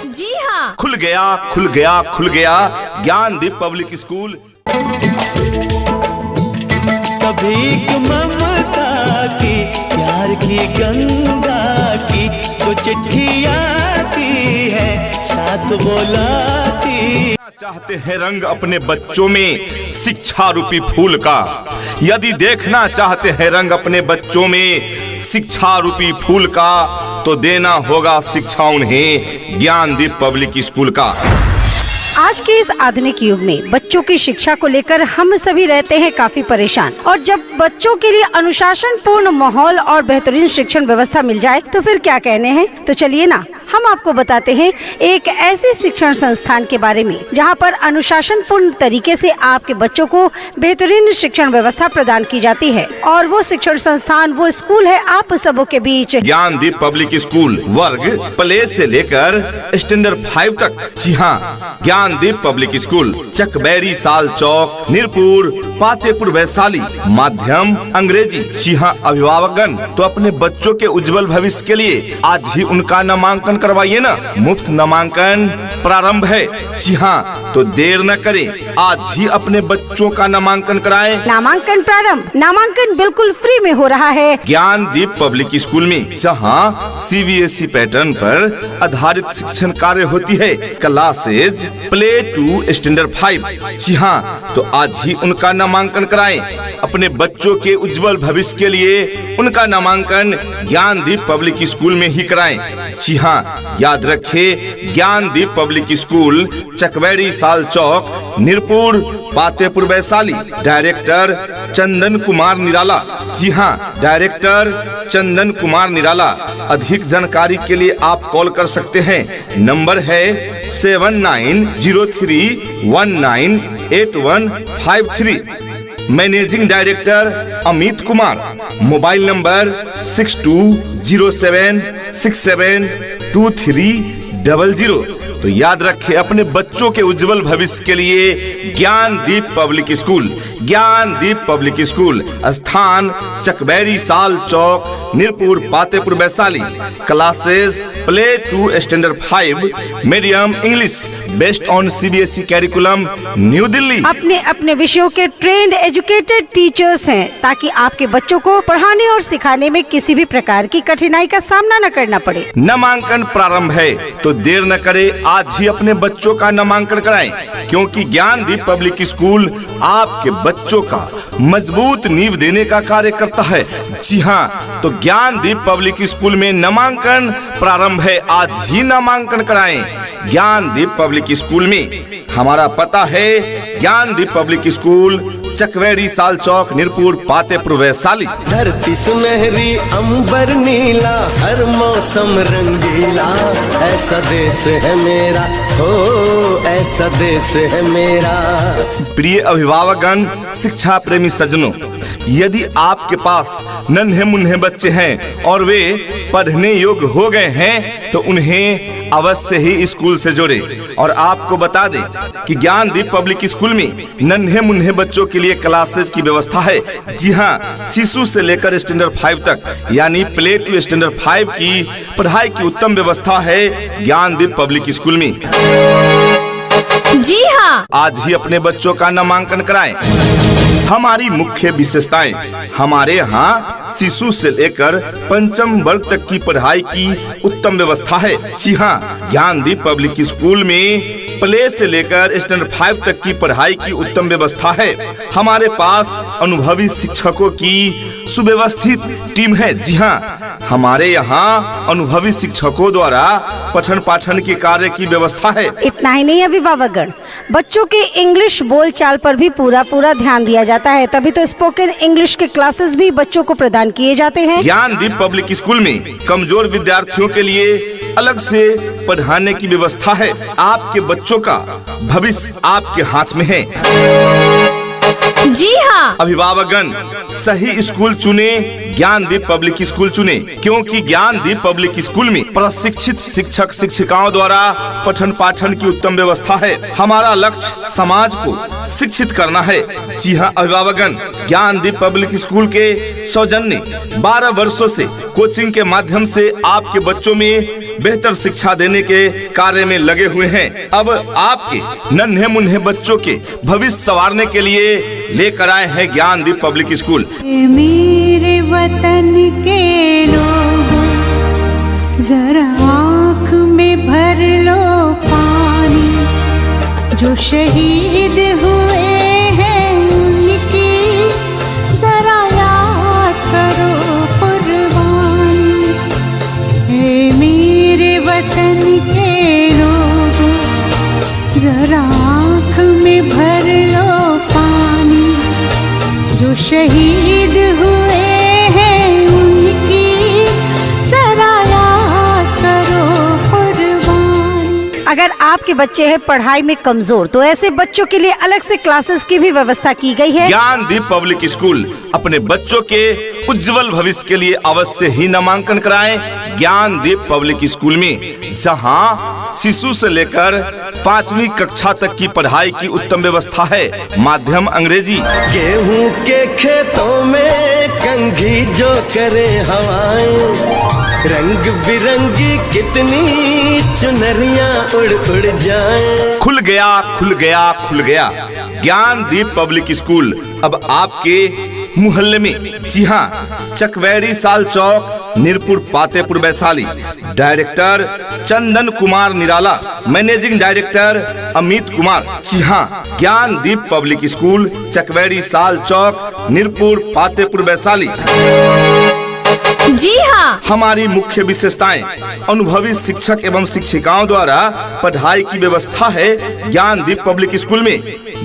जी हाँ, खुल गया ज्ञानदीप पब्लिक स्कूल। कभी ममता की प्यार की गंगा की तो चिट्ठी आती है साथ बोलाती। चाहते हैं रंग अपने बच्चों में शिक्षा रूपी फूल का, यदि देखना चाहते हैं रंग अपने बच्चों में शिक्षा रूपी फूल का, तो देना होगा शिक्षा उन्हें ज्ञानदीप पब्लिक स्कूल का। आज के इस आधुनिक युग में बच्चों की शिक्षा को लेकर हम सभी रहते हैं काफी परेशान, और जब बच्चों के लिए अनुशासन पूर्ण माहौल और बेहतरीन शिक्षण व्यवस्था मिल जाए तो फिर क्या कहने हैं। तो चलिए ना, हम आपको बताते हैं एक ऐसे शिक्षण संस्थान के बारे में जहां पर अनुशासन पूर्ण तरीके से आपके बच्चों को बेहतरीन शिक्षण व्यवस्था प्रदान की जाती है। और वो शिक्षण संस्थान, वो स्कूल है आप सबों के बीच ज्ञानदीप पब्लिक स्कूल, वर्ग प्ले से लेकर स्टैंडर्ड 5 तक। जी हाँ, ज्ञानदीप पब्लिक स्कूल, चकबैरी साल चौक, नीरपुर, पातेपुर, वैशाली। माध्यम अंग्रेजी। जी हाँ अभिभावकगण, तो अपने बच्चों के उज्जवल भविष्य के लिए आज ही उनका नामांकन करवाइए ना। मुफ्त नामांकन प्रारंभ है। जी हाँ, तो देर न करें, आज ही अपने बच्चों का नामांकन कराएं। नामांकन प्रारंभ, नामांकन बिल्कुल फ्री में हो रहा है ज्ञानदीप पब्लिक स्कूल में, जहाँ CBSE पैटर्न पर आधारित शिक्षण कार्य होती है। Classes play to standard 5। जी हाँ, तो आज ही उनका नामांकन कराएं। अपने बच्चों के उज्जवल भविष्य के लिए उनका नामांकन ज्ञानदीप पब्लिक स्कूल में ही कराएं। जी हाँ, याद रखें, ज्ञानदीप पब्लिक स्कूल, चकबैरी साल चौक, नीरपुर, पातेपुर, वैशाली। डायरेक्टर चंदन कुमार निराला। जी हाँ, डायरेक्टर चंदन कुमार निराला। अधिक जानकारी के लिए आप कॉल कर सकते हैं। नंबर है 7903198153। Managing director Amit Kumar. Mobile number 6207672300। तो याद रखें, अपने बच्चों के उज्जवल भविष्य के लिए Gyandeep public school, Gyandeep public school, स्थान चकबैरी साल चौक, Nirpur, Patepur, Vaishali. Classes play to standard 5, medium English, based on CBSE curriculum, New Delhi. अपने अपने विषयों के ट्रेंड एजुकेटेड टीचर्स हैं, ताकि आपके बच्चों को पढ़ाने और सिखाने में किसी भी प्रकार की कठिनाई का सामना न करना पड़े। नामांकन प्रारंभ है, तो देर न करें, आज ही अपने बच्चों का नामांकन कराएं, क्योंकि ज्ञानदीप पब्लिक स्कूल आपके बच्चों का मजबूत नींव देने का कार्य करता है। जी हाँ, तो ज्ञानदीप पब्लिक स्कूल में नामांकन प्रारंभ है, आज ही नामांकन कराएं। ज्ञानदीप पब्लिक स्कूल में हमारा पता है ज्ञानदीप पब्लिक स्कूल, चकवेड़ी साल चौक, नीरपुर, पातेपुर, वैशाली। धरती सुनहरी अंबर नीला, हर मौसम रंगीला, ऐसा देश है मेरा, हो ऐसा देश है मेरा। प्रिय अभिभावकगण, शिक्षा प्रेमी सज्जनों, यदि आपके पास नन्हे मुन्ने बच्चे हैं और वे पढ़ने योग्य हो गए हैं, तो उन्हें अवश्य ही स्कूल से जोड़े। और आपको बता दें कि ज्ञानदीप पब्लिक स्कूल में नन्हे मुन्ने बच्चों के लिए क्लासेज की व्यवस्था है। जी हाँ, शिशु से लेकर स्टैंडर्ड 5 तक, यानी प्ले टू स्टैंडर्ड 5 की पढ़ाई की उत्तम व्यवस्था है ज्ञानदीप पब्लिक स्कूल में। जी हाँ, आज ही अपने बच्चों का नामांकन कराएं। हमारी मुख्य विशेषताएं, हमारे यहाँ शिशु से लेकर पंचम वर्ग तक की पढ़ाई की उत्तम व्यवस्था है। जी हाँ, ज्ञानदीप पब्लिक स्कूल में प्ले से लेकर स्टैंडर्ड 5 तक की पढ़ाई की उत्तम व्यवस्था है। हमारे पास अनुभवी शिक्षकों की सुव्यवस्थित टीम है। जी हाँ, हमारे यहाँ अनुभवी शिक्षकों द्वारा पठन पाठन के कार्य की व्यवस्था है। इतना ही नहीं अभिभावकगण, बच्चों के इंग्लिश बोलचाल पर भी पूरा ध्यान दिया जाता है, तभी तो स्पोकन इंग्लिश के क्लासेस भी बच्चों को प्रदान किए जाते हैं। ज्ञानदीप पब्लिक स्कूल में कमजोर विद्यार्थियों के लिए अलग से पढ़ाने की व्यवस्था है। आपके बच्चों का भविष्य आपके हाथ में है। जी हाँ, अभिभावकगण, सही स्कूल चुने, ज्ञानदीप पब्लिक स्कूल चुने, क्योंकि ज्ञानदीप पब्लिक स्कूल में प्रशिक्षित शिक्षक शिक्षिकाओं द्वारा पठन पाठन की उत्तम व्यवस्था है। हमारा लक्ष्य समाज को शिक्षित करना है। जी हाँ अभिभावकगण, ज्ञानदीप पब्लिक स्कूल के सौजन्य 12 वर्षों से कोचिंग के माध्यम से आपके बच्चों में बेहतर शिक्षा देने के कार्य में लगे हुए हैं। अब आपके नन्हे मुन्ने बच्चों के भविष्य संवारने के लिए लेकर आए हैं ज्ञानदीप पब्लिक स्कूल। मेरे वतन के लोगों, जरा आँख में भर लो पानी, जो शहीद हुए हैं उनकी जरा याद करो कुर्बानी। हे मेरे वतन के लोगों, जरा आँख में भर लो पानी, जो शहीद हुए हैं उनकी जरा याद करो कुर्बानी। अगर आपके बच्चे हैं पढ़ाई में कमजोर, तो ऐसे बच्चों के लिए अलग से क्लासेस की भी व्यवस्था की गई है। ज्ञानदीप पब्लिक स्कूल अपने बच्चों के उज्जवल भविष्य के लिए अवश्य ही नामांकन कराएं। ज्ञानदीप पब्लिक स्कूल में जहां शिशु से लेकर 5वीं कक्षा तक की पढ़ाई की उत्तम व्यवस्था है। माध्यम अंग्रेजी। गेहूं के खेतों में कंघी जो करे हवाएं, रंग बिरंगी कितनी चुनरियां उड़ उड़ जाएं। खुल गया खुल गया खुल गया ज्ञानदीप पब्लिक स्कूल अब आपके मोहल्ले में। जी हाँ, चकवैरी साल चौक, नीरपुर, पातेपुर, वैशाली। डायरेक्टर चंदन कुमार निराला, मैनेजिंग डायरेक्टर अमित कुमार। जी हाँ, ज्ञानदीप पब्लिक स्कूल, चकवैरी साल चौक, नीरपुर, पातेपुर, वैशाली। जी हाँ। हमारी मुख्य विशेषताएं अनुभवी शिक्षक एवं शिक्षिकाओं द्वारा पढ़ाई की व्यवस्था है। ज्ञानदीप पब्लिक स्कूल में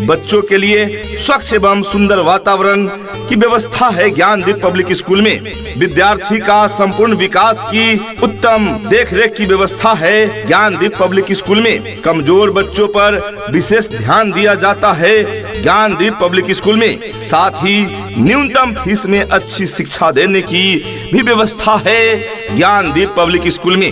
बच्चों के लिए स्वच्छ एवं सुंदर वातावरण की व्यवस्था है। ज्ञानदीप पब्लिक स्कूल में विद्यार्थी का संपूर्ण विकास की उत्तम देखरेख की व्यवस्था है। ज्ञानदीप पब्लिक स्कूल में कमजोर बच्चों पर विशेष ध्यान दिया जाता है। ज्ञानदीप पब्लिक स्कूल में साथ ही न्यूनतम फीस में अच्छी शिक्षा देने की भी व्यवस्था है। ज्ञानदीप पब्लिक स्कूल में।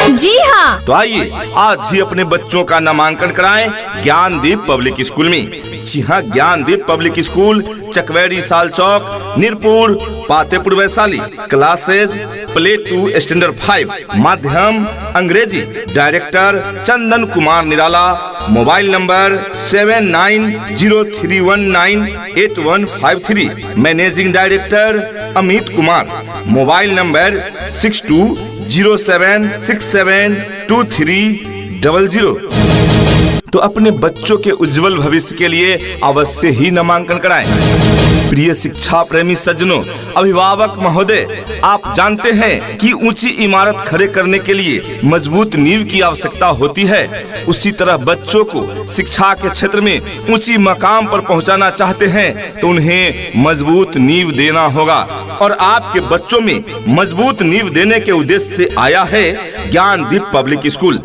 जी हाँ। तो आइए आज ही अपने बच्चों का नामांकन कराएं ज्ञानदीप पब्लिक स्कूल में। जी हाँ, ज्ञानदीप पब्लिक स्कूल, चकवैरी साल चौक, Nirpur, Patepur, Vaishali. Classes play to standard 5, माध्यम अंग्रेजी। Director Chandan Kumar Nirala. Mobile number 7903198153। Managing director Amit Kumar. Mobile number 6207672300। तो अपने बच्चों के उज्जवल भविष्य के लिए अवश्य ही नामांकन कराएं। प्रिय शिक्षा प्रेमी सज्जनों, अभिभावक महोदय, आप जानते हैं कि ऊंची इमारत खड़े करने के लिए मजबूत नींव की आवश्यकता होती है। उसी तरह बच्चों को शिक्षा के क्षेत्र में ऊंची मकाम पर पहुंचाना चाहते हैं तो उन्हें मजबूत नींव देना होगा। और आपके बच्चों में मजबूत नींव देने के उद्देश्य से आया है ज्ञानदीप पब्लिक स्कूल।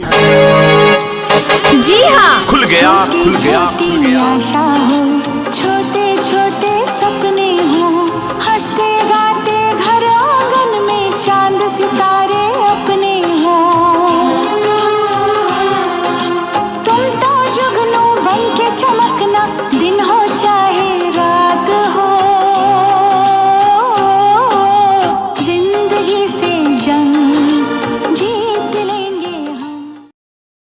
जी हाँ। खुल गया खुल गया खुल गया।